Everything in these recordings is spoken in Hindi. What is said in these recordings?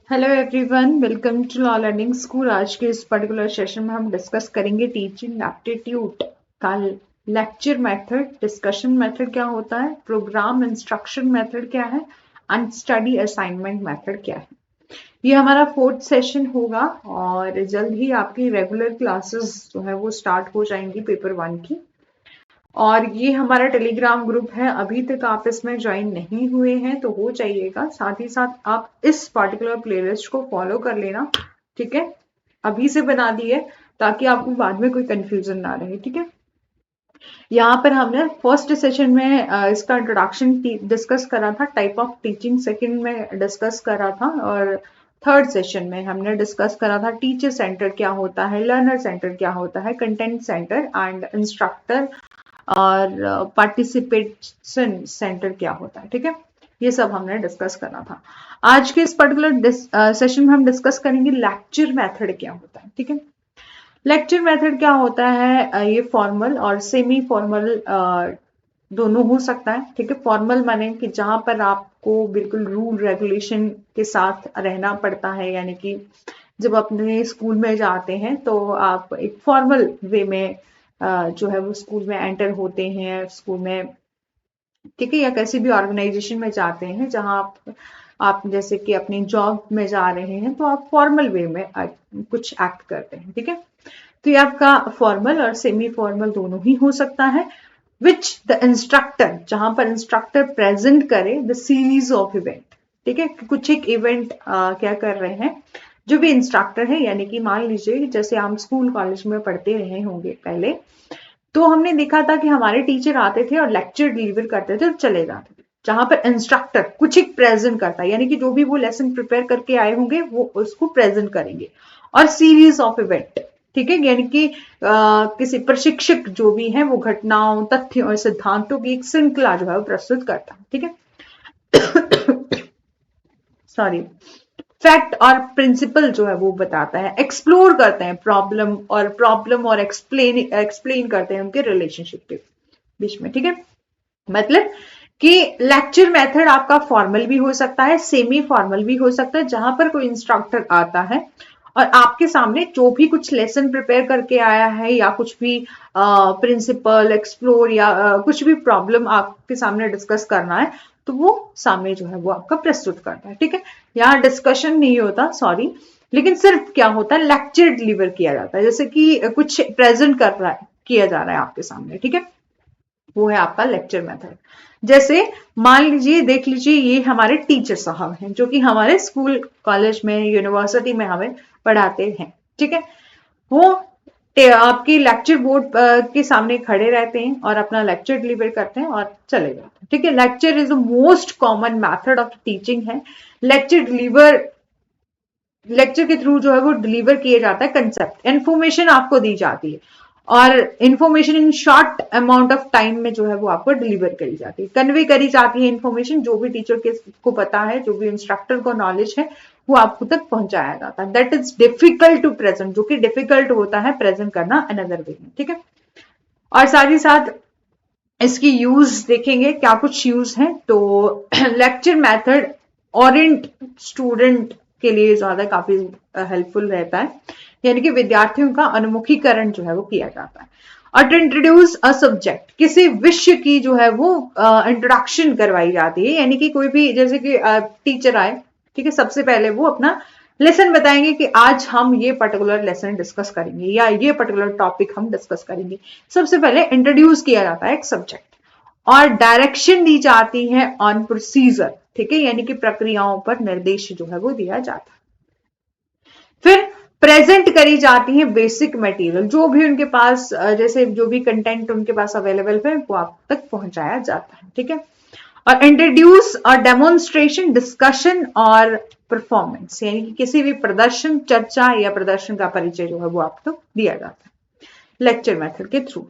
Hello everyone, welcome to law learning school. आज के इस पर्टिकुलर सेशन में हम डिस्कस करेंगे टीचिंग एप्टीट्यूड का लेक्चर मेथड, डिस्कशन मेथड क्या होता है, प्रोग्राम इंस्ट्रक्शन मेथड क्या है एंड स्टडी असाइनमेंट मेथड क्या है। ये हमारा 4th सेशन होगा और जल्द ही आपकी रेगुलर क्लासेस जो है वो स्टार्ट हो जाएंगी पेपर 1 की। और ये हमारा टेलीग्राम ग्रुप है, अभी तक आप इसमें ज्वाइन नहीं हुए हैं तो हो जाइएगा। साथ ही साथ आप इस पर्टिकुलर प्लेलिस्ट को फॉलो कर लेना, ठीक है। अभी से बना दी है ताकि आपको बाद में कोई कंफ्यूजन ना रहे, ठीक है। यहाँ पर हमने फर्स्ट सेशन में इसका इंट्रोडक्शन डिस्कस करा था, टाइप ऑफ टीचिंग सेकंड में डिस्कस करा था, और थर्ड सेशन में हमने डिस्कस करा था टीचर सेंटर क्या होता है, लर्नर सेंटर क्या होता है, कंटेंट सेंटर एंड इंस्ट्रक्टर और पार्टिसिपेशन सेंटर क्या होता है, ठीक है। ये सब हमने डिस्कस करना था। आज के इस पर्टिकुलर सेशन में हम डिस्कस करेंगे लेक्चर मेथड क्या होता है, ठीक है। लेक्चर मेथड क्या होता है, ये फॉर्मल और सेमी फॉर्मल दोनों हो सकता है, ठीक है। फॉर्मल माने कि जहां पर आपको बिल्कुल रूल रेगुलेशन के साथ रहना पड़ता है, यानी कि जब अपने स्कूल में जाते हैं तो आप एक फॉर्मल वे में जो है वो स्कूल में एंटर होते हैं, स्कूल में, ठीक है, या किसी भी ऑर्गेनाइजेशन में जाते हैं जहां आप जैसे कि अपनी जॉब में जा रहे हैं तो आप फॉर्मल वे में कुछ एक्ट करते हैं, ठीक है। तो ये आपका फॉर्मल और सेमी फॉर्मल दोनों ही हो सकता है। विच द इंस्ट्रक्टर, जहां पर इंस्ट्रक्टर प्रेजेंट करे द सीरीज ऑफ इवेंट, ठीक है। कुछ एक इवेंट क्या कर रहे हैं जो भी इंस्ट्रक्टर है, यानी कि मान लीजिए जैसे हम स्कूल कॉलेज में पढ़ते रहे होंगे पहले, तो हमने देखा था कि हमारे टीचर आते थे और लेक्चर डिलीवर करते थे और चले जाते थे, जहां पर इंस्ट्रक्टर कुछ एक प्रेजेंट करता है, यानी कि जो भी वो लेसन प्रिपेयर करके आए होंगे वो उसको प्रेजेंट करेंगे। और सीरीज ऑफ इवेंट, ठीक है, यानी कि किसी प्रशिक्षक जो भी है वो घटनाओं, तथ्यों और सिद्धांतों की एक श्रृंखला जो है वो प्रस्तुत करता है, ठीक है। सॉरी, फैक्ट और प्रिंसिपल जो है वो बताता है, एक्सप्लोर करते हैं प्रॉब्लम और एक्सप्लेन करते हैं उनके रिलेशनशिप के बीच में, ठीक है। मतलब कि लेक्चर मेथड आपका फॉर्मल भी हो सकता है, सेमी फॉर्मल भी हो सकता है, जहां पर कोई इंस्ट्रक्टर आता है और आपके सामने जो भी कुछ लेसन प्रिपेयर करके आया है या कुछ भी प्रिंसिपल एक्सप्लोर या कुछ भी प्रॉब्लम आपके सामने डिस्कस करना है तो वो सामने जो है वो आपका प्रस्तुत करता है, ठीक है। यहाँ डिस्कशन नहीं होता, सॉरी, लेकिन सिर्फ क्या होता है, लेक्चर डिलीवर किया जाता है, जैसे कि कुछ प्रेजेंट कर रहा है, किया जा रहा है आपके सामने, ठीक है। वो है आपका लेक्चर मेथड। जैसे मान लीजिए, देख लीजिए, ये हमारे टीचर साहब हैं जो कि हमारे स्कूल कॉलेज में यूनिवर्सिटी में हमें पढ़ाते हैं, ठीक है। वो आपकी लेक्चर बोर्ड के सामने खड़े रहते हैं और अपना लेक्चर डिलीवर करते हैं और चले जाते हैं, ठीक है। Lecture is the most common method of teaching है। लेक्चर लेक्चर के थ्रू जो है वो डिलीवर किया जाता है कंसेप्ट, इंफॉर्मेशन आपको दी जाती है और information in short amount of time में जो है वो आपको डिलीवर करी जाती है, कन्वे करी जाती है इंफॉर्मेशन, जो भी टीचर के को पता है, जो भी इंस्ट्रक्टर को नॉलेज है वो आपको तक पहुंचाया जाता है। That is difficult to present, जो कि डिफिकल्ट होता है प्रेजेंट करना अनदर वे में, ठीक है। और साथ ही साथ इसकी यूज देखेंगे, क्या कुछ यूज है, तो लेक्चर मेथड ओरिएंट स्टूडेंट के लिए ज्यादा काफी हेल्पफुल रहता है, यानी कि विद्यार्थियों का अनुमुखीकरण जो है वो किया जाता है। और टू इंट्रोड्यूस अ सब्जेक्ट, किसी विषय की जो है वो इंट्रोडक्शन करवाई जाती है, यानी कि कोई भी, जैसे कि टीचर आए, ठीक है, सबसे पहले वो अपना लेसन बताएंगे कि आज हम ये पर्टिकुलर लेसन डिस्कस करेंगे या ये पर्टिकुलर टॉपिक हम डिस्कस करेंगे। सबसे पहले इंट्रोड्यूस किया जाता है एक सब्जेक्ट और डायरेक्शन दी जाती है ऑन प्रोसीजर, ठीक है, यानी कि प्रक्रियाओं पर निर्देश जो है वो दिया जाता है। फिर प्रेजेंट करी जाती है बेसिक मटेरियल, जो भी उनके पास जैसे जो भी कंटेंट उनके पास अवेलेबल है वो आप तक पहुंचाया जाता है, ठीक है। और इंट्रोड्यूस और डेमोन्स्ट्रेशन, डिस्कशन और परफॉर्मेंस, यानी कि किसी भी प्रदर्शन, चर्चा या प्रदर्शन का परिचय जो है वो आपको दिया जाता है लेक्चर मेथड के through.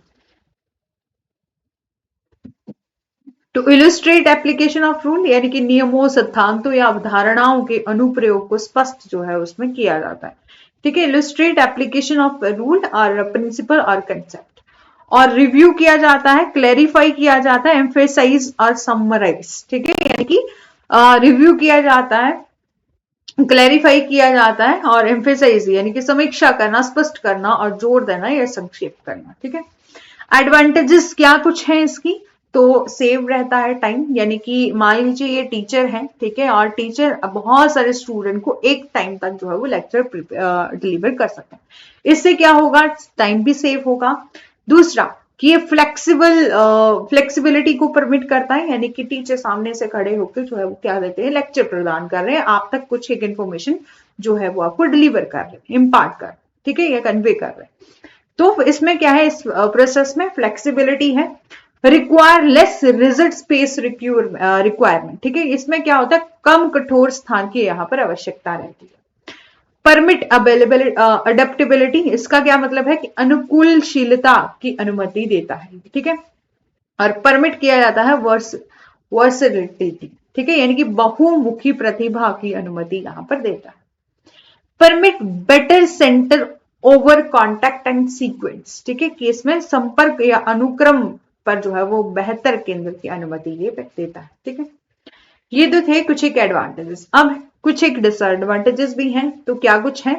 To illustrate application of rule, यानी कि नियमों, सिद्धांतों या अवधारणाओं के अनुप्रयोग को स्पष्ट जो है उसमें किया जाता है, ठीक है। इलस्ट्रेट एप्लीकेशन ऑफ रूल और प्रिंसिपल और कंसेप्ट। और रिव्यू किया जाता है, क्लैरिफाई किया जाता है, एम्फेसाइज और समराइज। ठीक है, यानी कि रिव्यू किया जाता है, क्लैरिफाई किया जाता है, और एम्फेसाइज यानी कि समीक्षा करना, स्पष्ट करना और जोर देना या संक्षेप करना। ठीक है, एडवांटेजेस क्या कुछ है इसकी, तो सेव रहता है टाइम, यानी कि मान लीजिए ये टीचर है, ठीक है, और टीचर बहुत सारे स्टूडेंट को एक टाइम तक जो है वो लेक्चर डिलीवर कर सकते हैं। इससे क्या होगा, टाइम भी सेव होगा। दूसरा कि ये फ्लेक्सिबिलिटी को परमिट करता है, यानी कि टीचर सामने से खड़े होकर जो है वो क्या देते हैं, लेक्चर प्रदान कर रहे हैं, आप तक कुछ एक इन्फॉर्मेशन जो है वो आपको डिलीवर कर रहे हैं, इम्पार्ट कर, ठीक है, या कन्वे कर रहे हैं। तो इसमें क्या है, इस प्रोसेस में फ्लेक्सिबिलिटी है। Require less rigid space requirement, ठीक है, इसमें क्या होता है, कम कठोर स्थान की यहाँ पर आवश्यकता रहती है। परमिट अवेलेबिलिटी अडेप्टेबिलिटी, इसका क्या मतलब है कि अनुकूलशीलता की अनुमति देता है, ठीक है। और परमिट किया जाता है वर्सिलिटी, ठीक है, यानी कि बहुमुखी प्रतिभा की अनुमति यहां पर देता है। Permit better centre over contact and sequence, ठीक है, केस में संपर्क या अनुक्रम पर जो है वो बेहतर केंद्र की अनुमति ये देता है। ठीक है, ये तो थे कुछ एक एडवांटेजेस। अब कुछ एक डिसएडवांटेजेस भी हैं, तो क्या कुछ है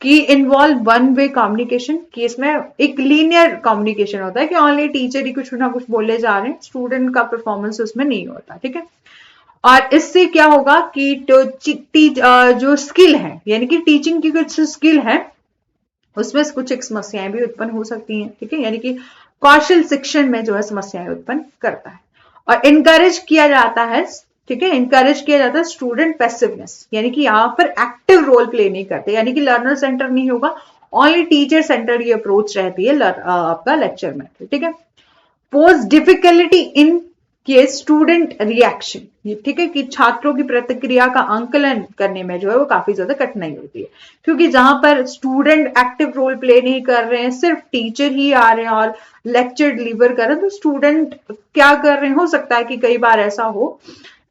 कि इन्वॉल्व वन वे कम्युनिकेशन, कि इसमें एक लीनियर कम्युनिकेशन होता है कि ऑनली टीचर ही कुछ ना कुछ बोले जा रहे हैं, स्टूडेंट का परफॉर्मेंस उसमें नहीं होता। ठीक है, और इससे क्या होगा कि जो स्किल है, यानी कि टीचिंग की कुछ स्किल है, उसमें कुछ एक समस्याएं भी उत्पन्न हो सकती हैं। ठीक है, यानी कि कौशल शिक्षण में जो है समस्याएं उत्पन्न करता है। और इनकरेज किया जाता है, ठीक है, इनकरेज किया जाता है स्टूडेंट पैसिवनेस, यानी कि यहाँ पर एक्टिव रोल प्ले नहीं करते, यानी कि लर्नर सेंटर नहीं होगा, ओनली टीचर सेंटर ये अप्रोच रहती है आपका लेक्चर में। ठीक है, पोज डिफिकल्टी इन के स्टूडेंट रिएक्शन, ठीक है, कि छात्रों की प्रतिक्रिया का आंकलन करने में जो है वो काफी ज्यादा कठिनाई होती है, क्योंकि जहां पर स्टूडेंट एक्टिव रोल प्ले नहीं कर रहे हैं, सिर्फ टीचर ही आ रहे हैं और लेक्चर डिलीवर कर रहे हैं, तो स्टूडेंट क्या कर रहे हैं, हो सकता है कि कई बार ऐसा हो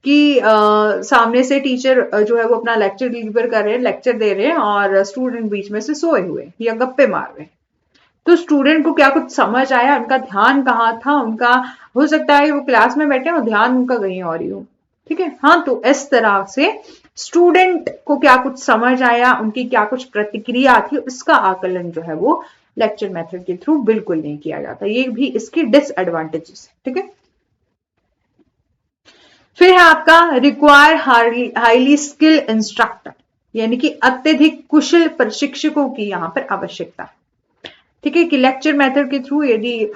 कि सामने से टीचर जो है वो अपना लेक्चर डिलीवर कर रहे हैं, लेक्चर दे रहे हैं, और स्टूडेंट बीच में से सोए हुए या गप्पे मार रहे हैं। तो स्टूडेंट को क्या कुछ समझ आया, उनका ध्यान कहाँ था, उनका हो सकता है वो क्लास में बैठे और ध्यान उनका कहीं और ही हो। ठीक है, हाँ, तो इस तरह से स्टूडेंट को क्या कुछ समझ आया, उनकी क्या कुछ प्रतिक्रिया थी, इसका आकलन जो है वो लेक्चर मेथड के थ्रू बिल्कुल नहीं किया जाता। ये भी इसकी डिसएडवांटेजेस है। ठीक है, फिर है आपका रिक्वायर हाईली स्किल इंस्ट्रक्टर, यानी कि अत्यधिक कुशल प्रशिक्षकों की यहां पर आवश्यकता है। ठीक है, कि लेक्चर मेथड के थ्रू यदि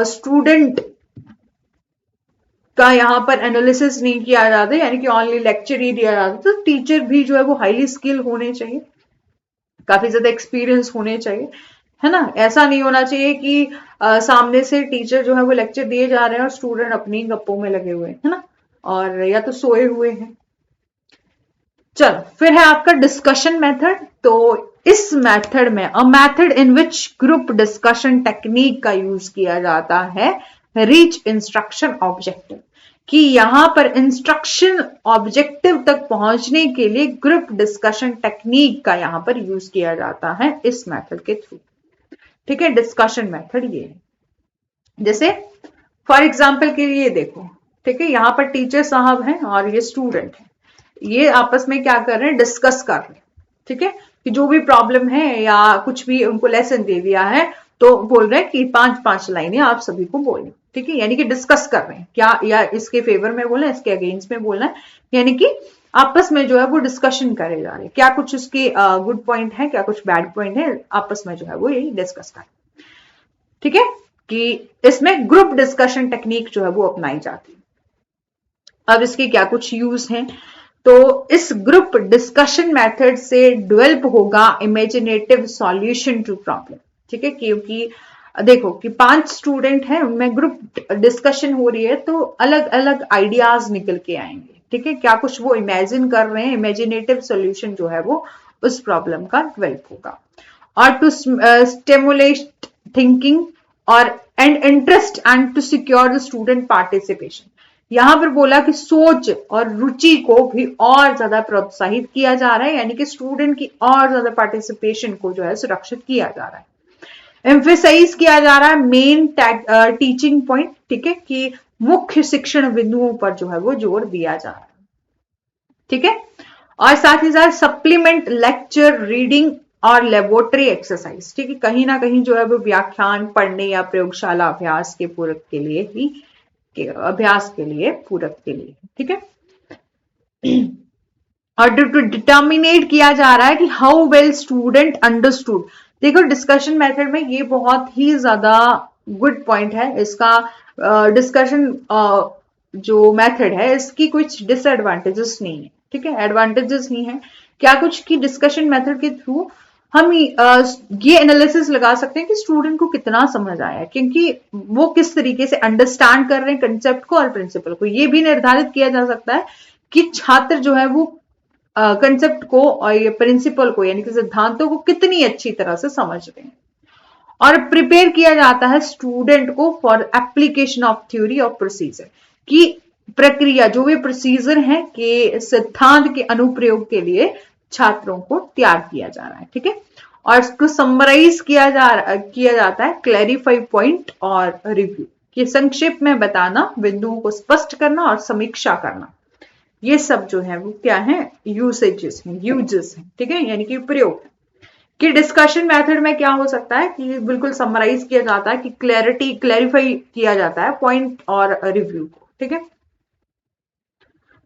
स्टूडेंट का यहां पर एनालिसिस नहीं किया जाता, यानी कि ऑनली लेक्चर ही दिया जाता, तो टीचर भी जो है वो हाईली स्किल होने चाहिए, काफी ज्यादा एक्सपीरियंस होने चाहिए, है ना। ऐसा नहीं होना चाहिए कि सामने से टीचर जो है वो लेक्चर दिए जा रहे हैं और स्टूडेंट अपनी गप्पों में लगे हुए हैं, है ना, और या तो सोए हुए हैं। चलो, फिर है आपका डिस्कशन मेथड। तो इस मेथड में अ method in which group discussion technique का यूज किया जाता है, रीच इंस्ट्रक्शन ऑब्जेक्टिव, कि यहां पर इंस्ट्रक्शन ऑब्जेक्टिव तक पहुंचने के लिए ग्रुप डिस्कशन टेक्निक का यहां पर यूज किया जाता है इस मेथड के थ्रू। ठीक है, डिस्कशन मेथड ये है। जैसे फॉर एग्जाम्पल के लिए देखो, ठीक है, यहां पर टीचर साहब हैं और ये स्टूडेंट है, ये आपस में क्या कर रहे हैं, डिस्कस कर रहे हैं। ठीक है, कि जो भी प्रॉब्लम है या कुछ भी उनको लेसन दे दिया है, तो बोल रहे हैं कि 5-5 लाइनें आप सभी को बोलनी। ठीक है, यानी कि डिस्कस कर रहे हैं क्या, या इसके फेवर में बोलना है, इसके अगेंस्ट में बोलना है, यानी कि आपस में जो है वो डिस्कशन करे जा रहे हैं, क्या कुछ उसके गुड पॉइंट है, क्या कुछ बैड पॉइंट है, आपस में जो है वो यही डिस्कस कर। ठीक है, कि इसमें ग्रुप डिस्कशन टेक्निक जो है वो अपनाई जाती है। अब इसके क्या कुछ यूज हैं, तो इस ग्रुप डिस्कशन मेथड से डेवलप होगा इमेजिनेटिव सॉल्यूशन टू प्रॉब्लम। ठीक है, क्योंकि देखो कि 5 स्टूडेंट हैं, उनमें ग्रुप डिस्कशन हो रही है, तो अलग अलग आइडियाज निकल के आएंगे। ठीक है, क्या कुछ वो इमेजिन कर रहे हैं, इमेजिनेटिव सॉल्यूशन जो है वो उस प्रॉब्लम का डेवलप होगा। और टू स्टिमुलेट थिंकिंग और and interest and to secure the student participation, यहां पर बोला कि सोच और रुचि को भी और ज्यादा प्रोत्साहित किया जा रहा है, यानी कि स्टूडेंट की और ज्यादा पार्टिसिपेशन को जो है सुरक्षित किया जा रहा है। एम्फेसाइज किया जा रहा है मेन टीचिंग पॉइंट, ठीक है, कि मुख्य शिक्षण बिंदुओं पर जो है वो जोर दिया जा रहा है, ठीक है। और साथ ही साथ सप्लीमेंट लेक्चर रीडिंग और लेबोरेटरी एक्सरसाइज, ठीक है, कहीं ना कहीं जो है वो व्याख्यान पढ़ने या प्रयोगशाला अभ्यास के पूरक के लिए ही, अभ्यास के लिए पूरक के लिए, ठीक है। और डिटर्मिनेट किया जा रहा है कि हाउ वेल स्टूडेंट अंडरस्टूड। देखो डिस्कशन मेथड में ये बहुत ही ज्यादा गुड पॉइंट है इसका। डिस्कशन जो मेथड है इसकी कुछ डिसएडवांटेजेस नहीं है, ठीक है, एडवांटेजेस नहीं है। क्या कुछ की डिस्कशन मेथड के थ्रू हम ये एनालिसिस लगा सकते हैं कि स्टूडेंट को कितना समझ आया, क्योंकि वो किस तरीके से अंडरस्टैंड कर रहे हैं कंसेप्ट को और प्रिंसिपल को। ये भी निर्धारित किया जा सकता है कि छात्र जो है वो कंसेप्ट को और ये प्रिंसिपल को यानी कि सिद्धांतों को कितनी अच्छी तरह से समझ रहे हैं। और प्रिपेयर किया जाता है स्टूडेंट को for application of theory of procedure, की प्रक्रिया जो भी प्रोसीजर है कि सिद्धांत के अनुप्रयोग के लिए छात्रों को तैयार किया जा रहा है, ठीक है। और इसको समराइज किया जाता है, क्लैरिफाई पॉइंट और रिव्यू, कि संक्षेप में बताना, बिंदुओं को स्पष्ट करना और समीक्षा करना। ये सब जो है वो क्या है, यूजेस हैं, ठीक है, यानी कि प्रयोग। कि डिस्कशन मेथड में क्या हो सकता है कि बिल्कुल समराइज किया जाता है, कि क्लैरिफाई किया जाता है पॉइंट और रिव्यू को, ठीक है।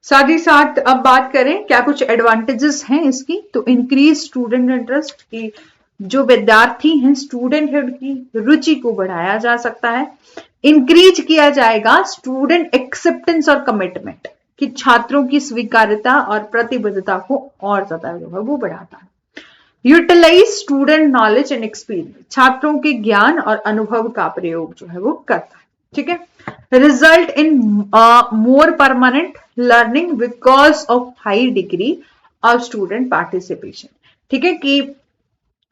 साथ ही साथ अब बात करें क्या कुछ एडवांटेजेस हैं इसकी, तो इंक्रीज स्टूडेंट इंटरेस्ट, की जो विद्यार्थी हैं स्टूडेंट है उनकी रुचि को बढ़ाया जा सकता है। इंक्रीज किया जाएगा स्टूडेंट एक्सेप्टेंस और कमिटमेंट, कि छात्रों की स्वीकार्यता और प्रतिबद्धता को और ज्यादा जो है वो बढ़ाता है। Utilise student knowledge and experience, छात्रों के ज्ञान और अनुभव का प्रयोग जो है वो करता है, ठीक है। Result in more permanent learning because of high degree of student participation, ठीक है। कि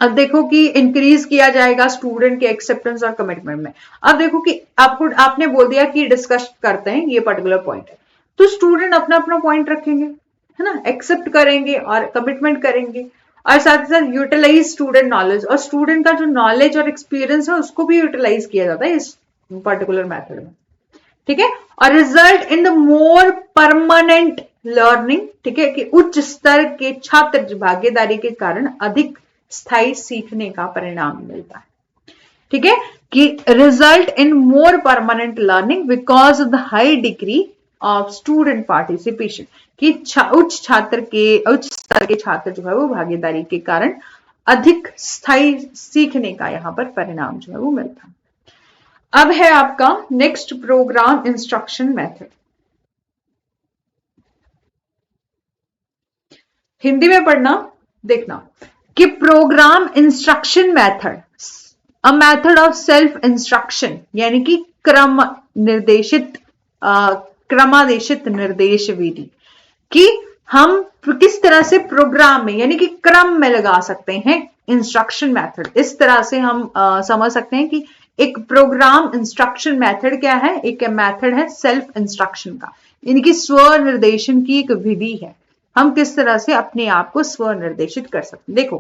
अब देखो कि इंक्रीज किया जाएगा स्टूडेंट के एक्सेप्टेंस और कमिटमेंट में। अब देखो कि आपने बोल दिया कि डिस्कस करते हैं ये पर्टिकुलर पॉइंट है, तो स्टूडेंट अपना अपना पॉइंट रखेंगे, है ना, एक्सेप्ट करेंगे और कमिटमेंट करेंगे। और साथ ही साथ यूटिलाइज स्टूडेंट नॉलेज, और स्टूडेंट का जो नॉलेज और एक्सपीरियंस है उसको भी यूटिलाइज किया जाता है इस पर्टिकुलर मेथड में, ठीक है। और result in the more permanent learning, ठीक है, कि उच्च स्तर के छात्र भागीदारी के कारण अधिक स्थायी सीखने का परिणाम मिलता है, ठीक है। कि result in more permanent learning because of the high degree of student participation, कि उच्च स्तर के छात्र जो है वो भागीदारी के कारण अधिक स्थायी सीखने का यहां पर परिणाम जो है वो मिलता है। अब है आपका next programme instruction method. Hindi में पढ़ना, देखना कि programme instruction method a method of self instruction, यानी कि क्रमादेशित निर्देश विधि, कि हम किस तरह से प्रोग्राम में यानी कि क्रम में लगा सकते हैं इंस्ट्रक्शन मेथड। इस तरह से हम समझ सकते हैं कि एक प्रोग्राम इंस्ट्रक्शन मेथड क्या है, एक मेथड है सेल्फ इंस्ट्रक्शन का, यानी कि स्व निर्देशन की एक विधि है। हम किस तरह से अपने आप को स्व निर्देशित कर सकते हैं। देखो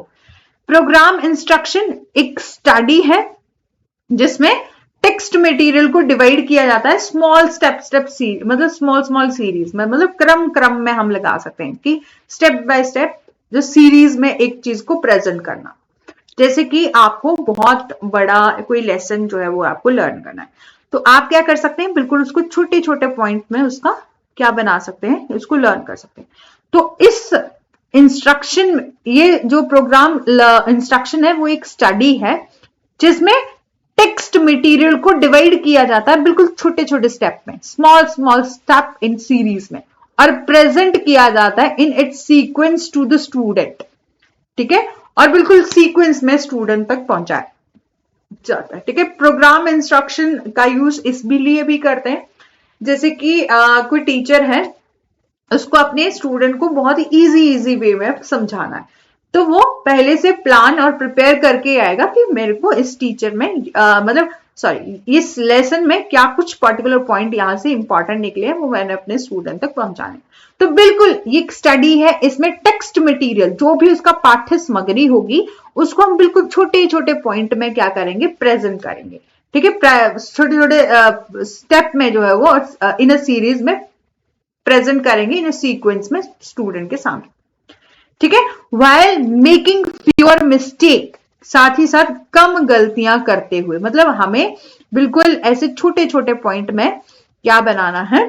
प्रोग्राम इंस्ट्रक्शन एक स्टडी है जिसमें टेक्स्ट मटेरियल को डिवाइड किया जाता है स्मॉल स्टेप मतलब स्मॉल सीरीज में, मतलब क्रम में हम लगा सकते हैं कि स्टेप बाय स्टेप जो सीरीज में एक चीज को प्रेजेंट करना। जैसे कि आपको बहुत बड़ा कोई लेसन जो है वो आपको लर्न करना है, तो आप क्या कर सकते हैं, बिल्कुल उसको छोटे छोटे पॉइंट में उसका क्या बना सकते हैं, उसको लर्न कर सकते हैं। तो इस इंस्ट्रक्शन, ये जो प्रोग्राम इंस्ट्रक्शन है वो एक स्टडी है जिसमें टेक्स्ट मटेरियल को डिवाइड किया जाता है बिल्कुल छोटे छोटे स्टेप में, स्मॉल स्टेप इन सीरीज में, और प्रेजेंट किया जाता है in its sequence to the student, ठीक है, और बिल्कुल सीक्वेंस में स्टूडेंट तक पहुंचाया जाता है, ठीक है। प्रोग्राम इंस्ट्रक्शन का यूज इसलिए भी करते हैं जैसे कि कोई टीचर है, उसको अपने स्टूडेंट को बहुत ही इजी वे में समझाना है, तो वो पहले से प्लान और प्रिपेयर करके आएगा कि मेरे को इस टीचर में मतलब सॉरी इस लेसन में क्या कुछ पर्टिकुलर पॉइंट यहाँ से इंपॉर्टेंट निकले हैं वो मैंने अपने स्टूडेंट तक पहुंचाने। तो बिल्कुल ये स्टडी है, इसमें टेक्स्ट मटेरियल जो भी उसका पाठ्य सामग्री होगी उसको हम बिल्कुल छोटे छोटे पॉइंट में क्या करेंगे, प्रेजेंट करेंगे। ठीक है, छोटे छोटे स्टेप में जो है वो इन अ सीरीज में प्रेजेंट करेंगे, इन अ सीक्वेंस में स्टूडेंट के सामने। ठीक है, व्हाइल मेकिंग फ्यूअर मिस्टेक, साथ ही साथ कम गलतियां करते हुए, मतलब हमें बिल्कुल ऐसे छोटे छोटे पॉइंट में क्या बनाना है,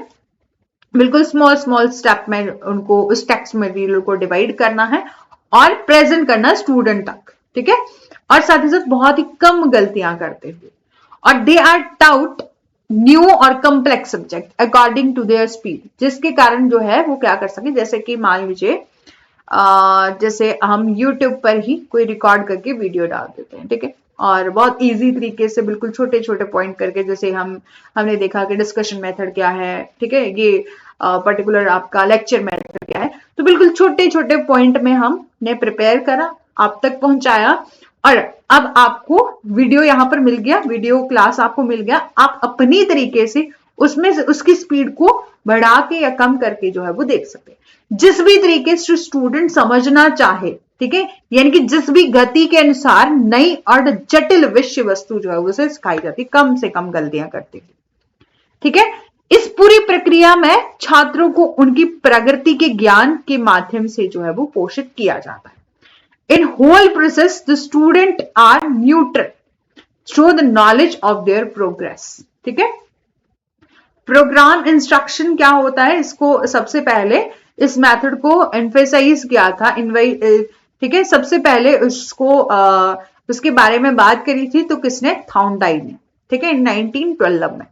बिल्कुल स्मॉल स्मॉल स्टेप में उनको उस टेक्स्ट मटेरियल को डिवाइड करना है और प्रेजेंट करना स्टूडेंट तक। ठीक है, और साथ ही साथ बहुत ही कम गलतियां करते हुए, और दे आर टाउट न्यू और complex subject according to their speed, जिसके कारण जो है वो क्या कर सके, जैसे कि मान लीजिए जैसे हम YouTube पर ही कोई रिकॉर्ड करके वीडियो डाल देते हैं। ठीक है, और बहुत इजी तरीके से बिल्कुल छोटे छोटे पॉइंट करके, जैसे हमने देखा कि डिस्कशन मेथड क्या है, ठीक है, ये पर्टिकुलर आपका लेक्चर मेथड क्या है, तो बिल्कुल छोटे छोटे पॉइंट में हमने प्रिपेयर करा, आप तक पहुंचाया, और अब आपको वीडियो यहाँ पर मिल गया, वीडियो क्लास आपको मिल गया, आप अपनी तरीके से उसमें से उसकी स्पीड को बढ़ा के या कम करके जो है वो देख सकते हैं, जिस भी तरीके से स्टूडेंट समझना चाहे। ठीक है, यानी कि जिस भी गति के अनुसार नई और जटिल विषय वस्तु जो है उसे सिखाई जाती, कम से कम गलतियां करती। ठीक है, इस पूरी प्रक्रिया में छात्रों को उनकी प्रगति के ज्ञान के माध्यम से जो है वो पोषित किया जाता है। In whole process the student are neutral, show the knowledge of their progress. ठीक है, प्रोग्राम इंस्ट्रक्शन क्या होता है, इसको सबसे पहले इस मेथड को एम्फेसाइज किया था ठीक है, सबसे पहले उसके बारे में बात करी थी तो किसने, थाउंडाई ने। ठीक है, 1912 में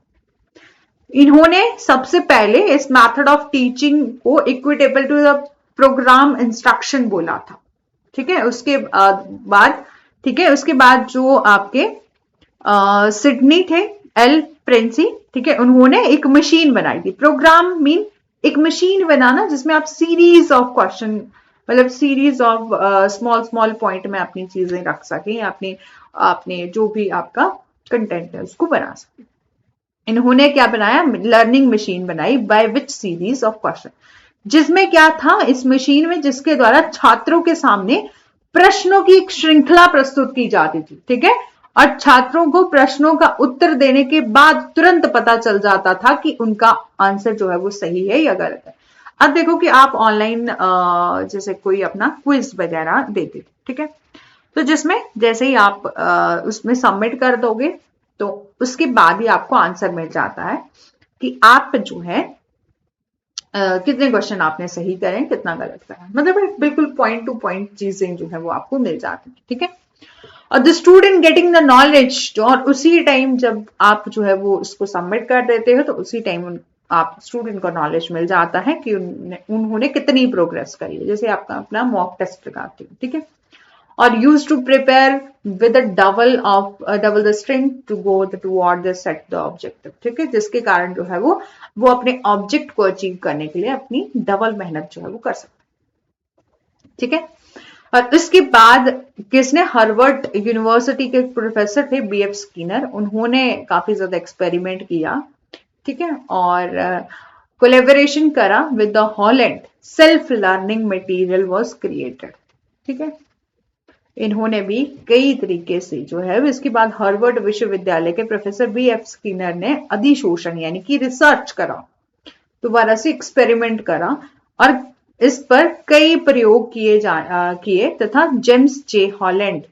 इन्होंने सबसे पहले इस मेथड ऑफ टीचिंग को equitable to the programme instruction बोला था। ठीक है, उसके बाद, ठीक है, उसके बाद जो आपके सिडनी थे, एल प्रिंसी, ठीक है, उन्होंने एक मशीन बनाई थी। प्रोग्राम मीन एक मशीन बनाना जिसमें आप सीरीज ऑफ क्वेश्चन, मतलब series of small small point में अपनी चीजें रख सकें, आपने जो भी आपका कंटेंट है उसको बना सकें। इन्होंने क्या बनाया, लर्निंग मशीन बनाई, by which series of question, जिसमें क्या था इस मशीन में, जिसके द्वारा छात्रों के सामने प्रश्नों की एक श्रृंखला प्रस्तुत की जाती थी। ठीक है, और छात्रों को प्रश्नों का उत्तर देने के बाद तुरंत पता चल जाता था कि उनका आंसर जो है वो सही है या गलत है। अब देखो कि आप ऑनलाइन जैसे कोई अपना क्विज वगैरह देते थे। ठीक है, तो जिसमें जैसे ही आप उसमें सबमिट कर दोगे तो उसके बाद ही आपको आंसर मिल जाता है कि आप जो है कितने क्वेश्चन आपने सही करें, कितना गलत करें, मतलब बिल्कुल पॉइंट टू पॉइंट चीजें जो है वो आपको मिल जाती है। ठीक है, और the student getting the knowledge, और उसी टाइम जब आप जो है वो उसको सबमिट कर देते हो तो उसी टाइम आप स्टूडेंट को नॉलेज मिल जाता है कि उन्होंने कितनी प्रोग्रेस करी है। जैसे आपका अपना मॉक टेस्ट लगाते हो। ठीक है, और use to prepare with double the strength to go toward the set the objective. ठीक है, जिसके कारण जो है वो अपने ऑब्जेक्ट को अचीव करने के लिए अपनी डबल मेहनत जो है वो कर सकते हैं। ठीक है, और इसके बाद किसने, हार्वर्ड यूनिवर्सिटी के प्रोफेसर थे BF स्किनर, उन्होंने काफी ज्यादा एक्सपेरिमेंट किया। ठीक है, और कोलेबोरेशन करा with the Holland, self learning material was created. ठीक है, इन्होंने भी कई तरीके से जो है, इसके बाद हार्वर्ड विश्वविद्यालय के प्रोफेसर BF स्किनर ने अधिशोषण यानी कि रिसर्च करा, दोबारा से एक्सपेरिमेंट करा, और इस पर कई प्रयोग किए तथा जेम्स जे हॉलैंड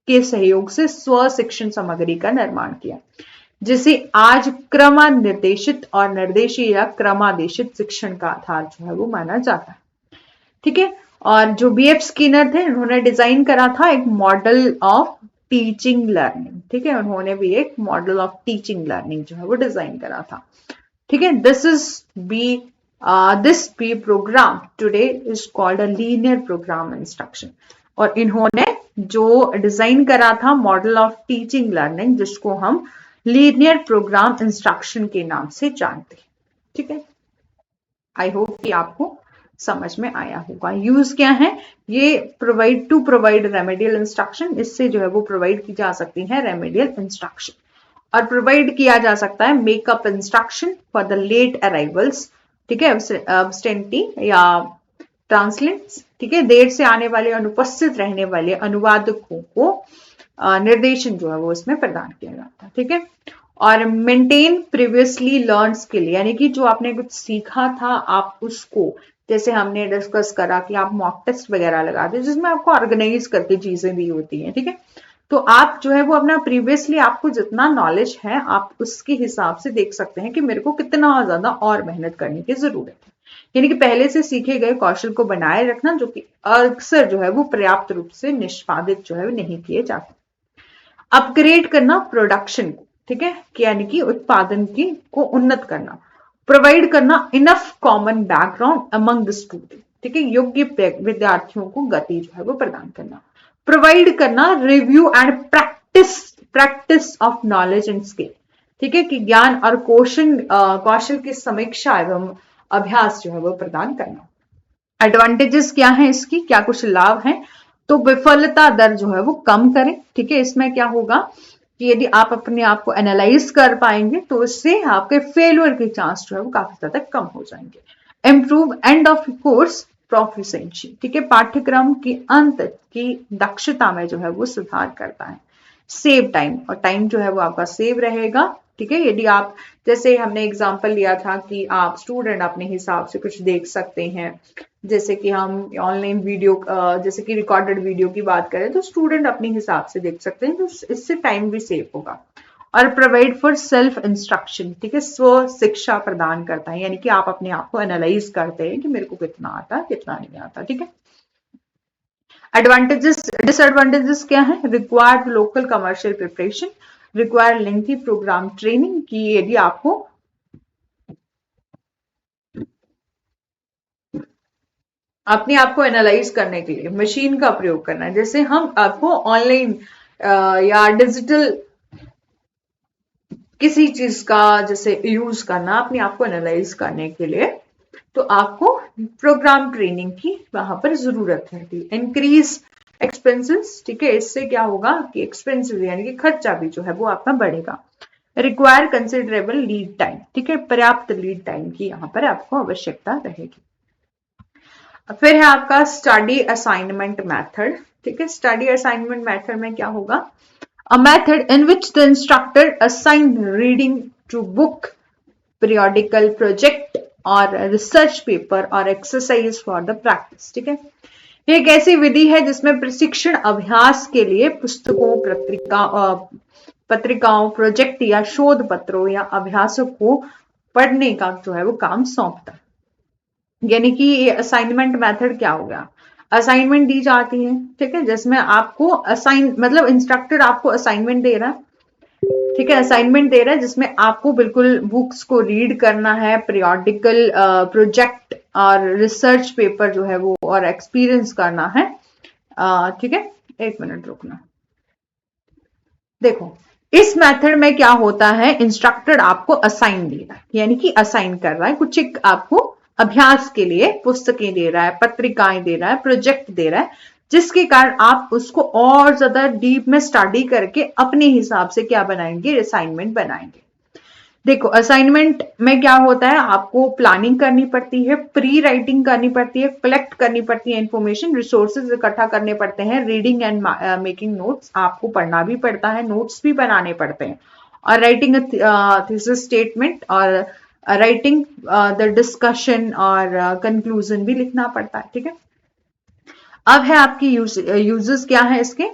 के सहयोग से स्व शिक्षण सामग्री का निर्माण किया, जिसे आज क्रमानिर्देशित और निर्देशीय या क्रमादेशित शिक्षण का आधार जो है वो माना जाता है। ठीक है, और जो BF स्किनर थे उन्होंने डिजाइन करा था एक मॉडल ऑफ टीचिंग लर्निंग। ठीक है, उन्होंने भी एक मॉडल ऑफ टीचिंग लर्निंग जो है वो डिजाइन करा था। ठीक है, this B program today is called a linear program instruction, और इन्होंने जो डिजाइन करा था मॉडल ऑफ टीचिंग लर्निंग, जिसको हम लीनियर प्रोग्राम इंस्ट्रक्शन के नाम से जानते हैं। ठीक है, आई होप कि आपको समझ में आया होगा। यूज क्या है, ये प्रोवाइड रेमेडियल इंस्ट्रक्शन, इससे जो है वो प्रोवाइड की जा सकती है रेमेडियल इंस्ट्रक्शन। और प्रोवाइड किया जा सकता है makeup instruction for the late arrivals, ठीक है, एब्सेंटी या ट्रांसलेट्स, ठीक है, देर से आने वाले अनुपस्थित रहने वाले अनुवादकों को निर्देशन जो है वो इसमें प्रदान किया जाता है, ठीक है। और मेंटेन प्रीवियसली लर्न स्किल, यानी कि जो आपने कुछ सीखा था आप उसको, जैसे हमने डिस्कस करा कि आप मॉक टेस्ट वगैरह लगाते हैं जिसमें आपको ऑर्गेनाइज करके चीजें दी होती हैं, ठीक है। तो आप जो है वो अपना प्रीवियसली आपको जितना नॉलेज है आप उसके हिसाब से देख सकते हैं कि मेरे को कितना ज्यादा और मेहनत करने की जरूरत है, यानी कि पहले से सीखे गए कौशल को बनाए रखना जो कि अक्सर जो है वो पर्याप्त रूप से निष्पादित जो है वो नहीं किए जाते। अपग्रेड करना प्रोडक्शन को, ठीक है, यानी कि उत्पादन की को उन्नत करना। प्रोवाइड करना enough common background among the student, ठीक है, योग्य विद्यार्थियों को गति जो है वो प्रदान करना। प्रोवाइड करना review and practice of knowledge and skill, ठीक है, कि ज्ञान और कौशल की समीक्षा एवं अभ्यास जो है वो प्रदान करना। एडवांटेजेस क्या है इसकी, क्या कुछ लाभ है, तो विफलता दर जो है वो कम करें, ठीक है। इसमें क्या होगा कि यदि आप अपने आप को एनालाइज कर पाएंगे तो इससे आपके फेलियर के चांस जो है वो काफी ज्यादा कम हो जाएंगे। Improve end of course proficiency, ठीक है, पाठ्यक्रम की अंत की दक्षता में जो है वो सुधार करता है। सेव टाइम, और टाइम जो है वो आपका सेव रहेगा, ठीक है। यदि आप, जैसे हमने एग्जांपल लिया था कि आप स्टूडेंट अपने हिसाब से कुछ देख सकते हैं, जैसे कि हम ऑनलाइन वीडियो, जैसे कि रिकॉर्डेड वीडियो की बात करें तो स्टूडेंट अपने हिसाब से देख सकते हैं, तो इससे टाइम भी सेव होगा। और प्रोवाइड फॉर सेल्फ इंस्ट्रक्शन, ठीक है, स्व शिक्षा प्रदान करता है, यानी कि आप अपने आप को एनालाइज करते हैं कि मेरे को कितना आता है कितना नहीं आता, ठीक है। एडवांटेजेस, डिसएडवांटेजेस क्या है, required local commercial preparation, require lengthy programme training, की यदि आपको अपने आप को एनालाइज करने के लिए मशीन का प्रयोग करना है, जैसे हम आपको ऑनलाइन या डिजिटल किसी चीज का जैसे यूज करना अपने आप को एनालाइज करने के लिए, तो आपको प्रोग्राम ट्रेनिंग की वहां पर जरूरत है। इंक्रीज एक्सपेंसेस, ठीक है, इससे क्या होगा कि एक्सपेंसेस यानी कि खर्चा भी जो है वो आपका बढ़ेगा। रिक्वायर कंसिडरेबल लीड टाइम, ठीक है, पर्याप्त लीड टाइम की यहाँ पर आपको आवश्यकता रहेगी। फिर है आपका स्टडी असाइनमेंट मेथड, ठीक है। स्टडी असाइनमेंट मेथड में क्या होगा, a method in which the instructor assign reading to book, periodical project और रिसर्च पेपर और एक्सरसाइज फॉर द प्रैक्टिस, ठीक है। ये एक ऐसी विधि है जिसमें प्रशिक्षण अभ्यास के लिए पुस्तकों, पत्रिकाओं, प्रोजेक्ट या शोध पत्रों या अभ्यासों को पढ़ने का जो है वो काम सौंपता है। यानी कि ये असाइनमेंट मेथड क्या हो गया, असाइनमेंट दी जाती है, ठीक है, जिसमें आपको असाइन मतलब इंस्ट्रक्टर आपको असाइनमेंट दे रहा है, ठीक है, असाइनमेंट दे रहा है जिसमें आपको बिल्कुल बुक्स को रीड करना है, पीरियोडिकल प्रोजेक्ट और रिसर्च पेपर जो है वो और एक्सपीरियंस करना है, ठीक है। एक मिनट रुकना, देखो इस मेथड में क्या होता है, इंस्ट्रक्टर आपको असाइन दे रहा है, यानी कि असाइन कर रहा है कुछ एक आपको अभ्यास के लिए, पुस्तकें दे रहा है, पत्रिकाएं दे रहा है, प्रोजेक्ट दे रहा है, जिसके कारण आप उसको और ज्यादा डीप में स्टडी करके अपने हिसाब से क्या बनाएंगे, असाइनमेंट बनाएंगे। देखो असाइनमेंट में क्या होता है, आपको प्लानिंग करनी पड़ती है, प्री राइटिंग करनी पड़ती है, कलेक्ट करनी पड़ती है इंफॉर्मेशन, रिसोर्सेज इकट्ठा करने पड़ते हैं, रीडिंग एंड मेकिंग नोट्स, आपको पढ़ना भी पड़ता है, नोट्स भी बनाने पड़ते हैं, और राइटिंग थीसिस स्टेटमेंट और राइटिंग द डिस्कशन और कंक्लूजन भी लिखना पड़ता है, ठीक है। अब है आपकी यूजेस क्या है इसके,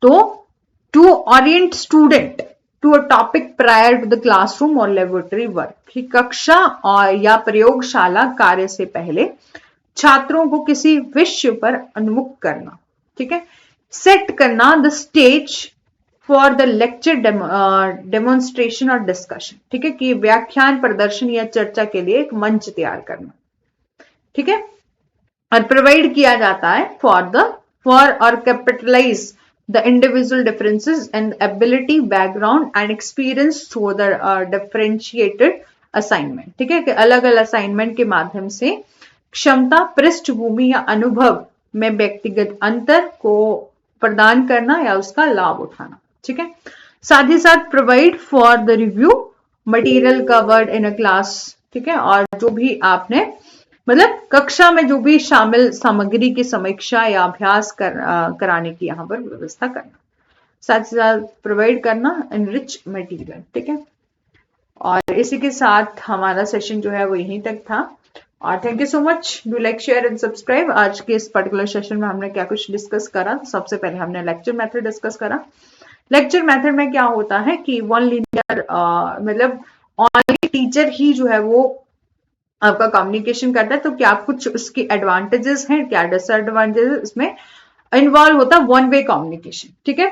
तो to orient student to a topic prior to the classroom और लेबोरेटरी वर्क, की कक्षा और या प्रयोगशाला कार्य से पहले छात्रों को किसी विषय पर उन्मुख करना, ठीक है। सेट करना the stage for the lecture demonstration और डिस्कशन, ठीक है, कि व्याख्यान, प्रदर्शन या चर्चा के लिए एक मंच तैयार करना, ठीक है। और प्रोवाइड किया जाता है फॉर और capitalise the individual differences and ability, background and experience through the differentiated assignment, ठीक है, कि अलग अलग असाइनमेंट के माध्यम से क्षमता, पृष्ठभूमि या अनुभव में व्यक्तिगत अंतर को प्रदान करना या उसका लाभ उठाना, ठीक है। साथ ही साथ provide for the review material covered in a class, ठीक है, और जो भी आपने मतलब कक्षा में जो भी शामिल सामग्री की समीक्षा या अभ्यास कराने की यहाँ पर व्यवस्था करना, साथ ही साथ प्रोवाइड करना एनरिच मटेरियल, ठीक है। और इसी के साथ हमारा सेशन जो है वो यहीं तक था, और thank you so much. Do like, share and subscribe. आज के इस पर्टिकुलर सेशन में हमने क्या कुछ डिस्कस करा, सबसे पहले हमने लेक्चर मेथड डिस्कस करा। लेक्चर मेथड में क्या होता है कि वन लीनियर मतलब ऑनली टीचर ही जो है वो आपका कम्युनिकेशन करता है, तो क्या कुछ उसके एडवांटेजेस हैं, क्या डिसएडवांटेजेस इसमें इन्वॉल्व होता है वन वे कम्युनिकेशन, ठीक है।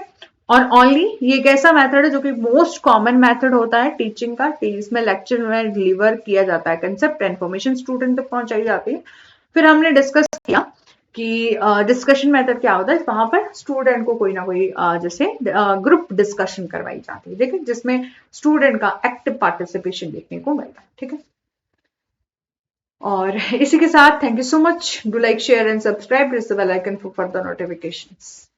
और ओनली ये एक ऐसा मेथड है जो कि मोस्ट कॉमन मेथड होता है टीचिंग का, इसमें लेक्चर में डिलीवर किया जाता है कंसेप्ट, इन्फॉर्मेशन स्टूडेंट तक पहुंचाई जाती है। फिर हमने डिस्कस किया कि डिस्कशन मेथड क्या होता है, वहां पर स्टूडेंट को कोई ना कोई जैसे ग्रुप डिस्कशन करवाई जाती है, ठीक है, जिसमें स्टूडेंट का एक्टिव पार्टिसिपेशन देखने को मिलता है, ठीक है। और इसी के साथ thank you so much. Do like, share and subscribe, press the bell icon for further notifications.